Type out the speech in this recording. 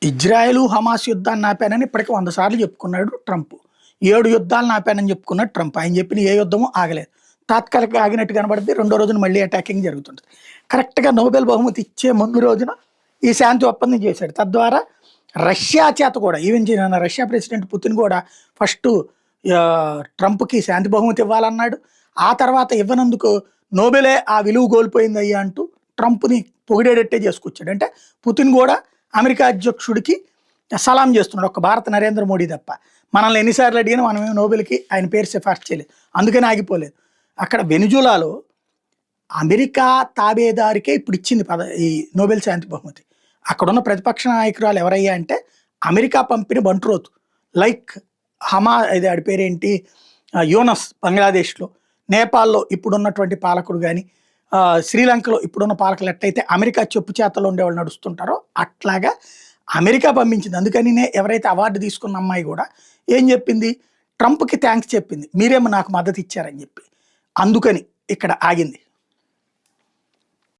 Israel, Hamas యుద్ధాన్ని ఆపానని ఇప్పటికి 100 సార్లు చెప్పుకున్నాడు ట్రంప్. 7 యుద్ధాలను ఆపానని చెప్పుకున్నాడు ట్రంప్. ఆయన చెప్పిన ఏ యుద్ధమూ ఆగలేదు. తాత్కాలికంగా ఆగినట్టు కనబడుద్ది. రెండో రోజున మళ్ళీ అటాకింగ్ జరుగుతుంటది. కరెక్ట్‌గా నోబెల్ బహుమతి ఇచ్చే ముందు రోజున ఈ శాంతి ఒప్పందం చేశాడు. తద్వారా రష్యా చేత కూడా రష్యా ప్రెసిడెంట్ పుతిన్ కూడా ఫస్టు ట్రంప్‌కి శాంతి బహుమతి ఇవ్వాలన్నాడు. ఆ తర్వాత ఇవ్వనందుకు నోబెలే ఆ విలువ కోల్పోయిందయ్యా అంటూ ట్రంప్‌ని పొగిడేటట్టే చేసుకొచ్చాడు. అంటే పుతిన్ కూడా అమెరికా అధ్యక్షుడికి సలాం చేస్తున్నాడు. ఒక్క భారత నరేంద్ర మోడీ తప్ప. మనల్ని ఎన్నిసార్లు అడిగినా మనమేమో నోబెల్‌కి ఆయన పేరు సిఫార్సు చేయలేదు. అందుకని ఆగిపోలేదు. అక్కడ వెనిజులాలో అమెరికా తాబేదారికే ఇప్పుడు ఇచ్చింది ఈ నోబెల్ శాంతి బహుమతి. అక్కడున్న ప్రతిపక్ష నాయకురాలు ఎవరయ్యా అంటే అమెరికా పంపిన బంట్రోతు. లైక్ ఇది ఆడి పేరేంటి యూనస్ బంగ్లాదేశ్‌లో, నేపాల్‌లో ఇప్పుడున్నటువంటి పాలకుడు గాని, శ్రీలంకలో ఇప్పుడున్న పాలకులు ఎట్టయితే అమెరికా చెప్పు చేతల్లో ఉండేవాళ్ళు నడుస్తుంటారో అట్లాగా అమెరికా పంపించింది. అందుకనినే ఎవరైతే అవార్డు తీసుకున్న అమ్మాయి కూడా ఏం చెప్పింది? ట్రంప్‌కి థాంక్స్ చెప్పింది. మీరేమో నాకు మద్దతు ఇచ్చారని చెప్పి. అందుకని ఇక్కడ ఆగింది.